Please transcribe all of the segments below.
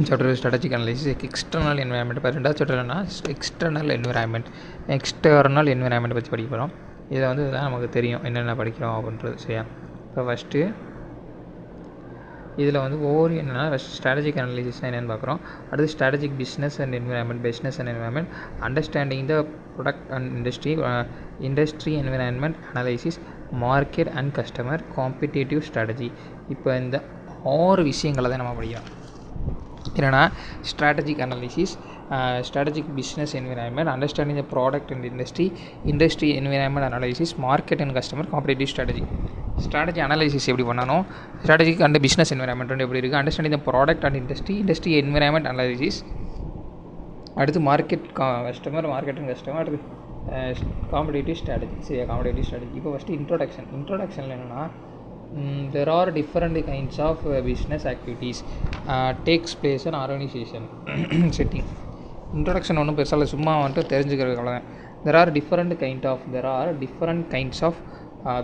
Chapter strategic analysis external environment. இப்போ ரெண்டாவது சாப்டர்னா external environment, external environment பற்றி படிக்க போகிறோம். இதை வந்து தான் நமக்கு தெரியும் என்னென்ன படிக்கிறோம் அப்படின்றது. சரியா? இப்போ ஃபஸ்ட்டு இதில் வந்து ஒவ்வொரு என்னென்னா ஸ்ட்ராட்டஜிக் அனலைசிஸ் என்னென்னு பார்க்குறோம். அடுத்து strategic business and environment, business and environment, understanding the product and industry environment analysis, market and customer, competitive strategy. இப்போ இந்த 6 விஷயங்களை தான் நம்ம படிக்கிறோம். என்னென்னா strategic analysis, strategic business environment, understanding the product and industry environment analysis, market and customer, competitive strategy. Strategy analysis எப்படி பண்ணணும், strategic and business environment வந்து எப்படி இருக்குது, understanding the product and industry environment analysis, அடுத்து மார்க்கெட் கஸ்டமர், அடுத்து competitive strategy. சரியா? Competitive strategy. இப்போ first இன்ட்ரோடக்ஷனில் என்னென்னா there are different kinds of business activities takes place in organization setting. Introduction ஒன்றும் பெருசாக சும்மா வந்துட்டு தெரிஞ்சுக்கிறதுக்காக தான். there are different kinds of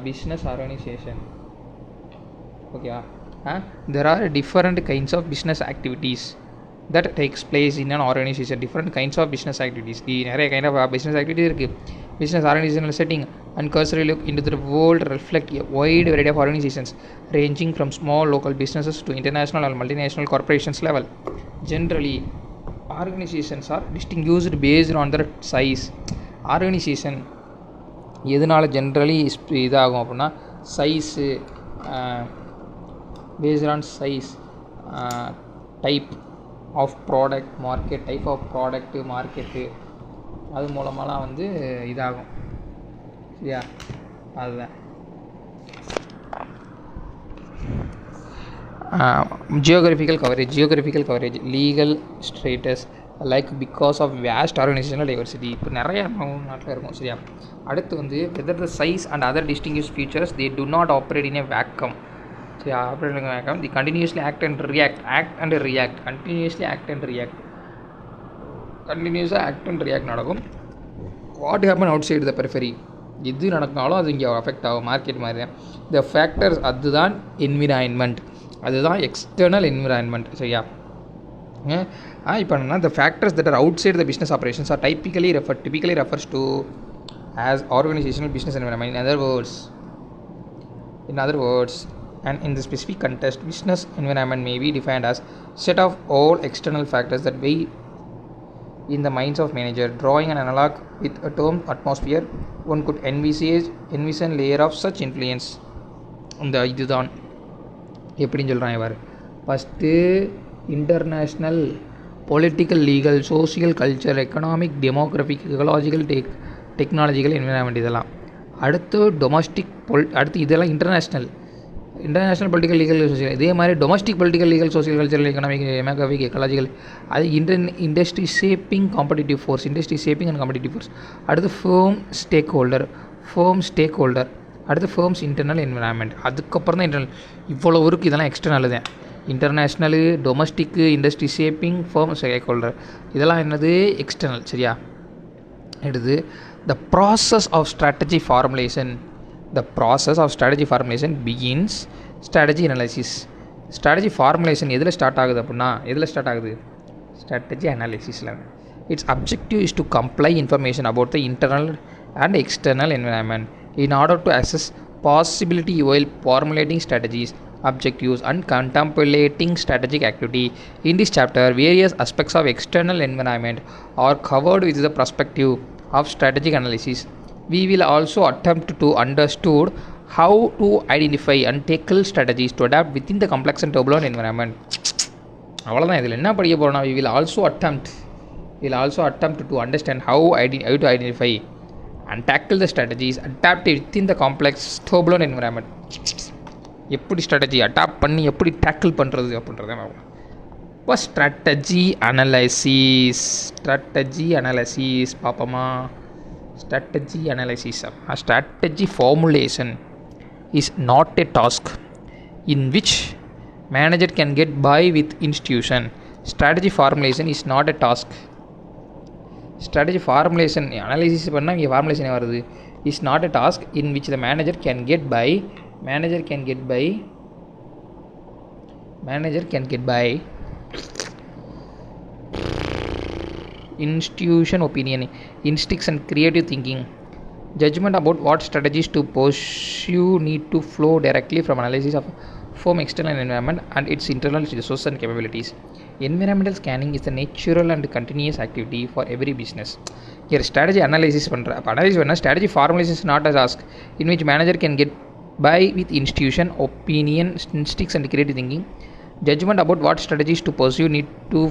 business organization. ஓகேவா? there are different kinds of business activities that takes place in an organization. Different kinds of business activities. நிறைய kind of business activity இருக்குது. Business organisational setting and cursory look into the world reflect a wide variety of organizations ranging from small local businesses to international and multinational corporations level. Generally, organizations are distinguished based on their size. Organization எதனால generally இதாகும் அப்படின்னா size, based on size, type of product, market, type of product, market, அது மூலமாலாம் வந்து இதாகும். சரியா? அதுதான் geographical coverage, legal status like because of vast organisational diversity. இப்போ நிறைய நாட்டில் இருக்கும். சரியா? அடுத்து வந்து whether the size and other distinguish features they do not operate in a vacuum. சரியா? Operate in vacuum. They continuously act and react கண்டினியூஸாக act and react நடக்கும். What happen outside the periphery, எது நடக்கினாலும் அது இங்கே affect ஆகும். Market மாதிரி தான் த ஃபேக்டர்ஸ், அதுதான் என்விரான்மெண்ட், அதுதான் எக்ஸ்டர்னல் என்விரான்மெண்ட். சரியா? இப்போ என்னன்னா the factors that are outside the business operations are typically refers to as organizational business environment. In other words and in the specific context, business environment may be defined as set of all external factors that weigh in the minds of manager. Drawing an analog with a term atmosphere, one could envision layer of such influence. இந்த இதுதான் எப்படின்னு சொல்கிறான் இவர். First international, political, legal, social, culture, economic, demographic, ecological, technological environment இதெல்லாம். அடுத்து domestic அடுத்து இதெல்லாம் international political, legal, social. இதே மாதிரி domestic political, legal, social, cultural, economic, demographic, ecological. அது industry shaping and competitive force. அடுத்து ஃபேர்ம் ஸ்டேக் ஹோல்டர். அடுத்து firms internal environment. அதுக்கப்புறம் தான் இன்டர்னல். இவ்வளோ இருக்குது. இதெல்லாம் எக்ஸ்டர்னல் தான். International, domestic, industry shaping, firm stakeholder, இதெல்லாம் என்னது எக்ஸ்டர்னல். சரியா? எடுத்து the process of strategy formulation. Begins strategy analysis. Strategy formulation எதில் ஸ்டார்ட் ஆகுது ஸ்ட்ராட்டஜி அனாலிசிஸில். Its objective is to compile information about the internal and external environment in order to assess possibility while formulating strategies, objectives and contemplating strategic activity. In this chapter, various aspects of external environment are covered with the perspective of strategic analysis. We will also attempt to understand how to identify and tackle strategies to adapt within the complex and turbulent environment. அவ்வளோதான். இதில் என்ன படிக்க போகிறோம்னா we will also attempt to understand how to identify and tackle the strategies adapted within the complex turbulent environment. எப்படி strategy adapt பண்ணி எப்படி tackle பண்ணுறது அப்படின்றத பார்ப்போம். இப்போ ஸ்ட்ராட்டஜி அனலைசிஸ் பார்ப்போமா? strategy formulation is not a task in which manager can get by with institution. Strategy formulation is not a task. Strategy formulation analysis பண்ணால் இங்கே formulation வருது. is not a task in which the manager can get by institution opinion, instincts and creative thinking. Judgment about what strategies to pursue need to flow directly from analysis of firm external environment and its internal resources and capabilities. Environmental scanning is a natural and continuous activity for every business. Here strategy analysis analysis strategy formulation is not a task in which manager can get by with institution opinion, instincts and creative thinking. Judgment about what strategies to pursue need to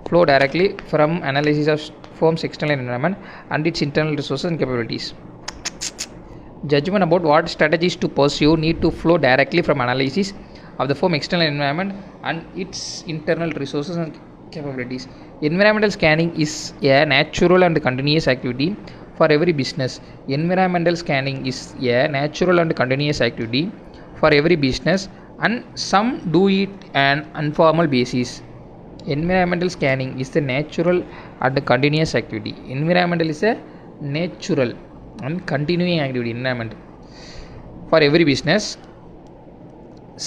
flow directly from analysis of firm's external environment and its internal resources and capabilities. Judgment about what strategies to pursue need to flow directly from analysis of the firm's external environment and its internal resources and capabilities. Environmental scanning is a natural and continuous activity for every business. Environmental scanning is a natural and continuous activity for every business, and some do it on an informal basis. Environmental scanning is the natural and continuous activity. Environmental is a natural and continuing activity. Environment for every business.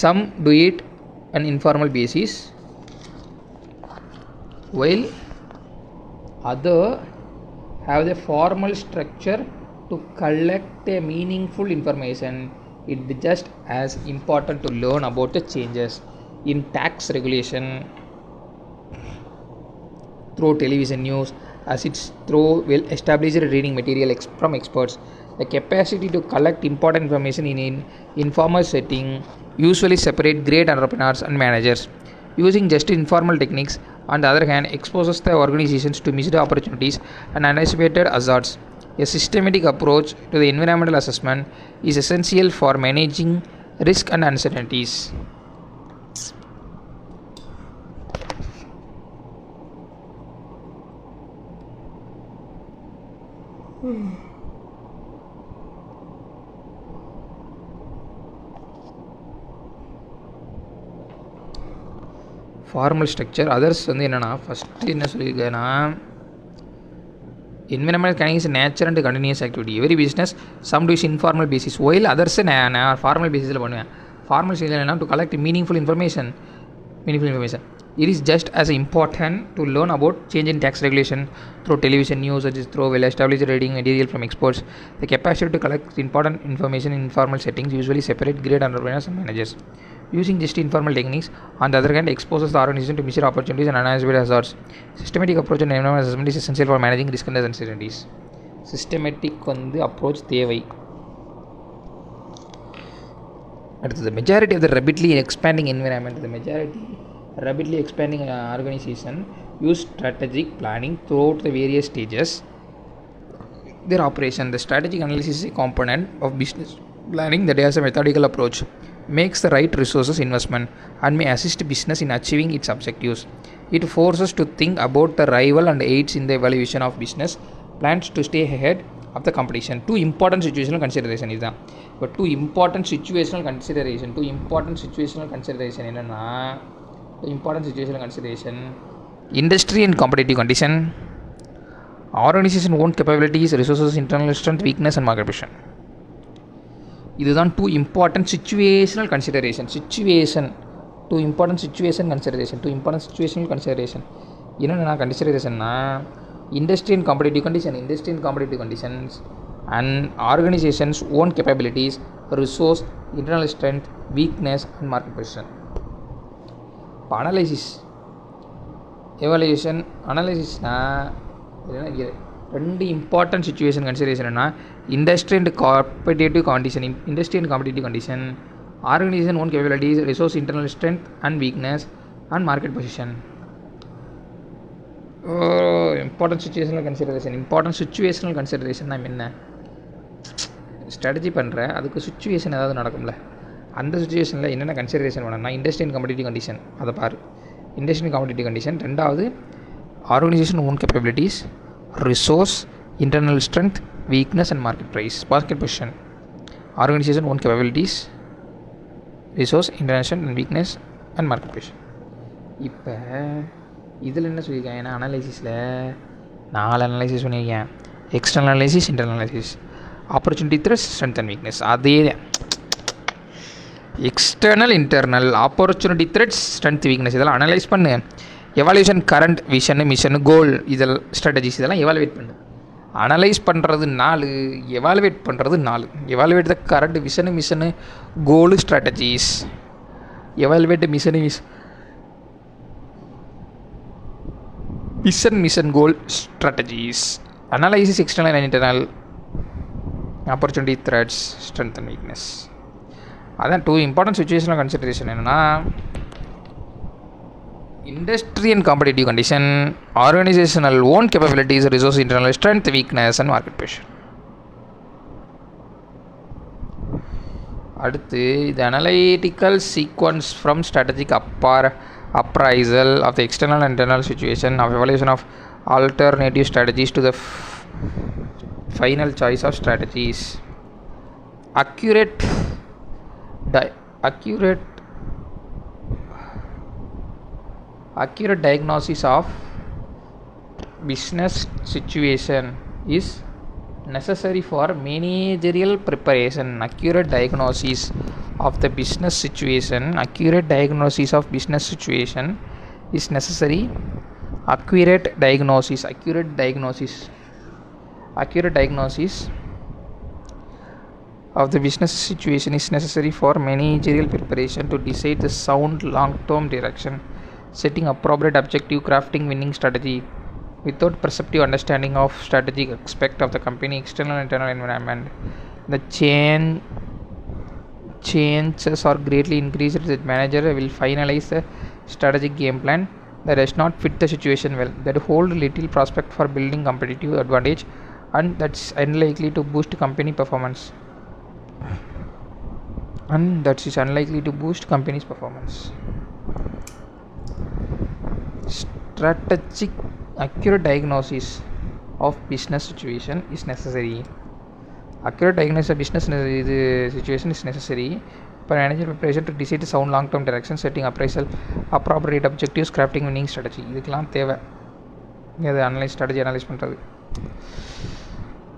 Some do it on an informal basis, while other have the formal structure to collect a meaningful information. It is just as important to learn about the changes in tax regulation through television news as it's through well established reading material from experts. The capacity to collect important information in an informal setting usually separate great entrepreneurs and managers. Using just informal techniques, on the other hand, exposes the organizations to missed opportunities and anticipated hazards. A systematic approach to the environmental assessment is essential for managing risk and uncertainties. Formal structure others வந்து என்னென்னா first என்ன சொல்லியிருக்கேன்னா environmental scanning is a natural and continuous activity. Every business some do is informal basis, while others நான் formal basisல பண்ணுவேன். Formal basisல என்ன to collect meaningful information. It is just as important to learn about change in tax regulation through television news or through well established reading material from experts. The capacity to collect important information in informal settings usually separate great entrepreneurs and managers. Using just informal techniques, on the other hand, exposes the organization to missed opportunities and unanticipated hazards. Systematic approach and environmental assessment is essential for managing risk and uncertainties. Systematic approach தேவை. அடுத்தது majority of the rapidly expanding environment, the majority rapidly expanding organization use strategic planning throughout the various stages their operation. The strategic analysis is a component of business planning that has a methodical approach, makes the right resources investment, and may assist business in achieving its objectives. It forces to think about the rival and aids in the evaluation of business plans to stay ahead of the competition. Two important situational consideration is that. But two important situational consideration என்னன்னா important situational consideration, industry and competitive condition, organization own capabilities, resources, internal strength, weakness and market position. இதுதான் two important situational consideration. Two important situational consideration என்னென்னா கன்சிடரேஷன்னா industry and competitive conditions and organizations own capabilities, resource, internal strength, weakness and market position. இப்போ analysis evaluation அனலைசிஸ்னா ரெண்டு important situation கன்சிடரேஷன்னா industry and competitive condition, organisation own capabilities, resource, internal strength and weakness and market position. Important situational consideration என்ன? Strategy பண்ணுறேன், அதுக்கு situation ஏதாவது நடக்கும்ல, அந்த சுச்சுவேஷனில் என்னென்ன கன்சிடரேஷன் வேணும்னா இண்டஸ்ட்ரி அண்ட் காம்படிட்டிவ் கண்டிஷன் அதை பாரு. Industry and competitive condition. ரெண்டாவது organisation own capabilities, resource, internal strength, weakness and market position. Organization own capabilities, resource, internal strength and weakness and market position. இப்போ இதில் என்ன சொல்லியிருக்கேன், அனலைசிஸில் 4 அனலைசிஸ் பண்ணியிருக்கேன். External analysis, internal analysis, opportunity, threats, strength and weakness. அதே external, internal, opportunity, threats, strength, weakness இதெல்லாம் analyse பண்ணு. Evaluation current vision mission goal இதெல்லாம் ஸ்ட்ராட்டஜிஸ் இதெல்லாம் எவாலுவேட் பண்ணு. அனலைஸ் பண்ணுறது 4, எவாலுவேட் பண்ணுறது 4. Evaluate the current vision mission goal strategies. Evaluate mission goal strategies. Analysis external and internal opportunity threats, strength and weakness. அதான் 2 important situational consideration என்னன்னா industry and competitive condition, organizational own capabilities, resource internal strength, weakness and market pressure. அடுத்து the analytical sequence from strategic appraisal of the external and internal situation of evaluation of alternative strategies to the final choice of strategies. Accurate diagnosis of business situation is necessary for managerial preparation. Accurate diagnosis of the business situation is necessary. Accurate diagnosis of the business situation is necessary for managerial preparation to decide the sound long-term direction, setting appropriate objective, crafting winning strategy. Without perceptive understanding of strategic aspect of the company external and internal environment, the chances are greatly increased that manager will finalize a strategic game plan that does not fit the situation well, that hold little prospect for building competitive advantage, and that's unlikely to boost company performance. Strategic accurate diagnosis of business situation is necessary. Accurate diagnosis of business situation is necessary for managerial preparation to decide sound long-term direction, setting appraisal, appropriate objectives, crafting winning strategy. இதுக்கெல்லாம் தேவை இது strategy analyze பண்ணுறது.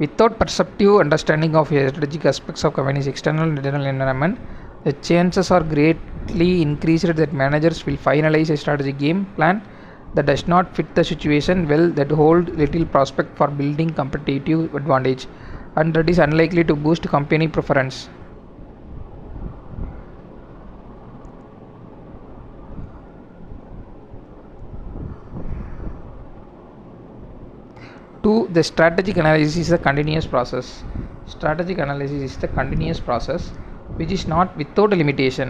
Without perceptive understanding of strategic aspects of company's external and internal environment, the chances are greatly increased that managers will finalize a strategic game plan that does not fit the situation well, that hold little prospect for building competitive advantage, and that is unlikely to boost company preference. The strategic analysis is a continuous process. Strategic analysis is the continuous process which is not without a limitation.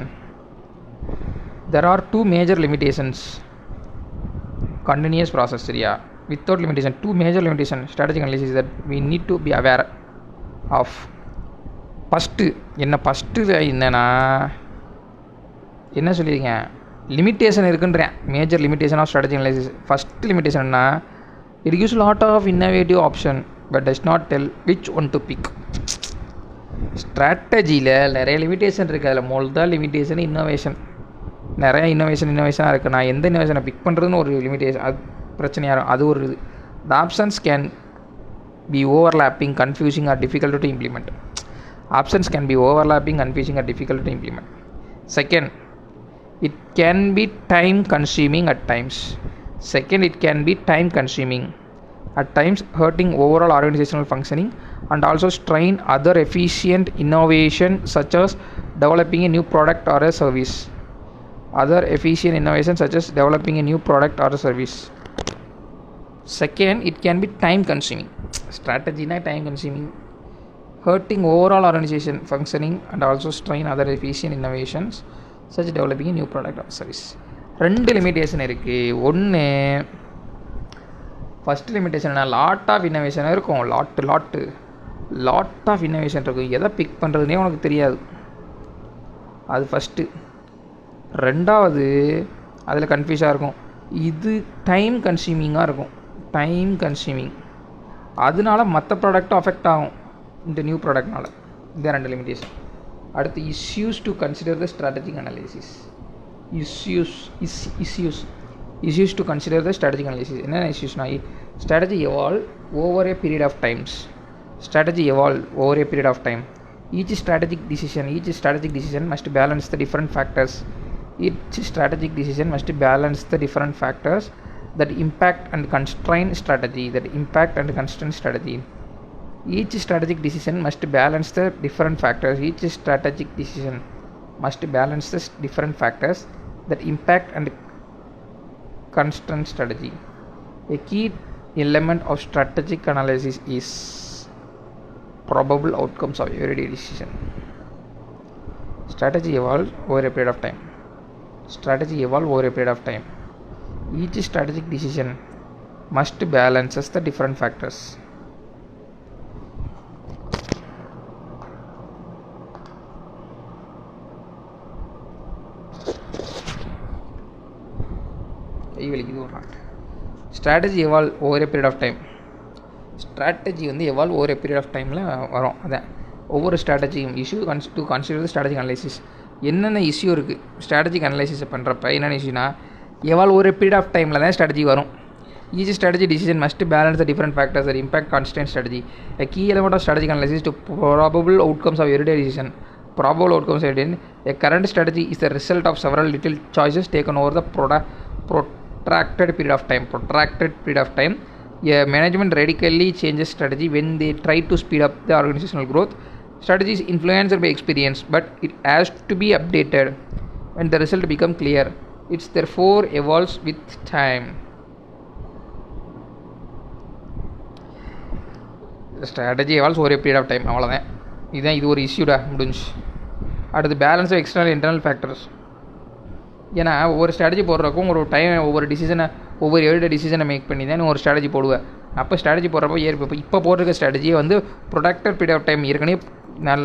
There are 2 major limitations. Continuous process, yeah, without limitation. 2 major limitations strategic analysis that we need to be aware of. First என்ன சொல்லியிருங்க, limitation இருக்குன்றேன். Major limitation of strategy analysis. First லிமிட்டேஷன்னா it gives lot of innovative option but does not tell which one to pick. ஸ்ட்ராட்டஜியில் நிறைய limitation இருக்குது. அதில் முதல் limitation innovation. நிறைய இன்னோவேஷனாக இருக்குது. நான் எந்த இன்னோவேஷனை பிக் பண்ணுறதுன்னு ஒரு லிமிட்டேஷன், அது பிரச்சனையாக இருக்கும். அது ஒரு இது. The options can be overlapping, confusing or difficult to implement. Options can be overlapping, confusing or difficult to implement. Second, it can be time consuming at times. At times hurting overall organizational functioning and also strain other efficient innovation such as developing a new product or a service. Second, it can be time consuming. Strategy na time consuming, hurting overall organization functioning and also strain other efficient innovations such as developing a new product or service. 2 limitation இருக்குது. ஒன்று first limitation, lot of innovation இருக்கும். Lot of innovation இருக்கும். எதை big பண்ணுறதுனே உனக்கு தெரியாது. அது first. ரெண்டாவது, அதில் கன்ஃபியூஸாக இருக்கும். இது டைம் கன்சியூமிங்காக இருக்கும். அதனால மற்ற ப்ராடக்ட்டும் அஃபெக்ட் ஆகும் இந்த நியூ ப்ராடக்ட்னால. இந்த 2 லிமிட்டேஷன். அடுத்து issues to consider the strategic analysis. issues to consider the strategic analysis. என்ன இஷ்யூஸ்னா, strategy evolve over a period of time. Each strategic decision must balance the different factors Each strategic decision must balance the different factors that impact and constrain strategy. Each strategic decision must balance the different factors. Each strategic decision must balance the different factors that impact and constrain strategy. A key element of strategic analysis is probable outcomes of everyday decision. Strategy evolves over a period of time. Each strategic decision must balance the different factors. Strategy evolve over a period of time. Strategy evolve over a period of time வரும். அதான் ஒவ்வொரு ஸ்ட்ராட்டஜியும் issue to consider the strategic analysis. என்னென்ன issue இருக்குது strategic அனலைசிஸை பண்ணுறப்ப என்னென்ன இஷ்யூனா எவால்வ் ஒரு பீரியட் ஆஃப் டைமில் தான் ஸ்ட்ராட்டஜி வரும். Each strategy decision must balance the different factors that impact constant strategy. A key element of strategic analysis to probable outcomes of everyday decision. Probable outcomes of everyday. A current strategy is the result of several little choices taken over the protracted period of time. A management radically changes strategy when they try to speed up the organizational growth. Strategy is influenced by experience, but it has to be updated when the result becomes clear. It therefore evolves with time. Strategy evolves over a period of time. அவ்வளோதான். இது ஒரு இஷ்யூடா முடிஞ்சு. அடுத்து balance of external internal factors. ஏன்னா ஒவ்வொரு strategy போடுறக்கும் ஒரு time ஒவ்வொரு எவ்ரிடே டிசிஷனை மேக் பண்ணி தான் ஒரு ஸ்ட்ராட்டஜி போடுவேன். அப்போ ஸ்ட்ராட்டஜி போடுறப்போ இப்போ போட்டிருக்க ஸ்ட்ராட்டஜியை ப்ரொடக்டட் பீரியட் ஆஃப் டைம் ஏற்கனவே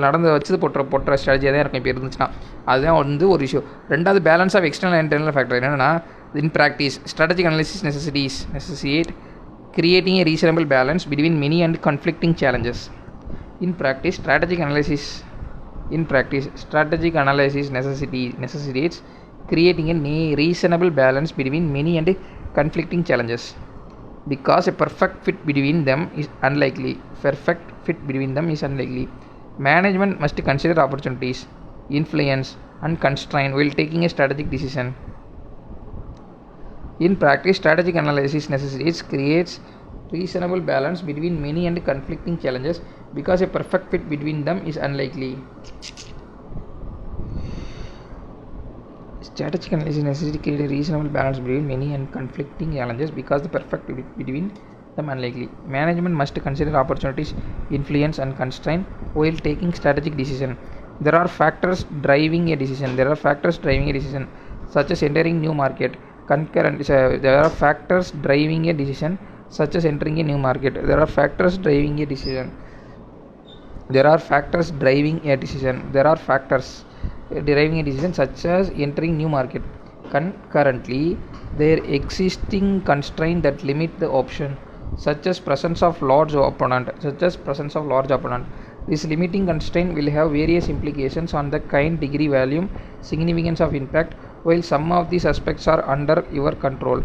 நடந்து வச்சது போட்டுற ஸ்ட்ராட்டஜியாக தான் இருக்கும் இப்போ இருந்துச்சுன்னா. அதுதான் ஒரு இஷ்யூ. ரெண்டாவது balance of external and internal factor. என்னென்னா in practice strategic analysis necessitate creating a reasonable balance between many and conflicting challenges. In practice, strategic analysis necessitates creating a reasonable balance between many and conflicting challenges. Because a perfect fit between them is unlikely. Management must consider opportunities, influence, and constraint while taking a strategic decision. In practice, strategic analysis creates reasonable balance between many and conflicting challenges because a perfect fit between them is unlikely. Strategic analysis necessitates create a reasonable balance between many and conflicting challenges because the perfect fit between them unlikely. Management must consider opportunities, influence, and constraint while taking strategic decision. There are factors driving a decision, such as entering new market. There are factors driving a decision such as entering a new market. There are factors driving a decision such as entering new market. Concurrently, there existing constraints that limit the option, such as presence of large opponent. This limiting constraint will have various implications on the kind, degree, volume, significance of impact, while some of these aspects are under your control.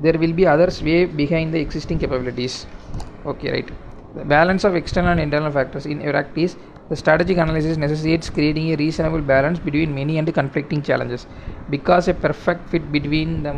There will be others way behind the existing capabilities. Okay, right. The balance of external and internal factors. In practice, the strategic analysis necessitates creating a reasonable balance between many and conflicting challenges because a perfect fit between them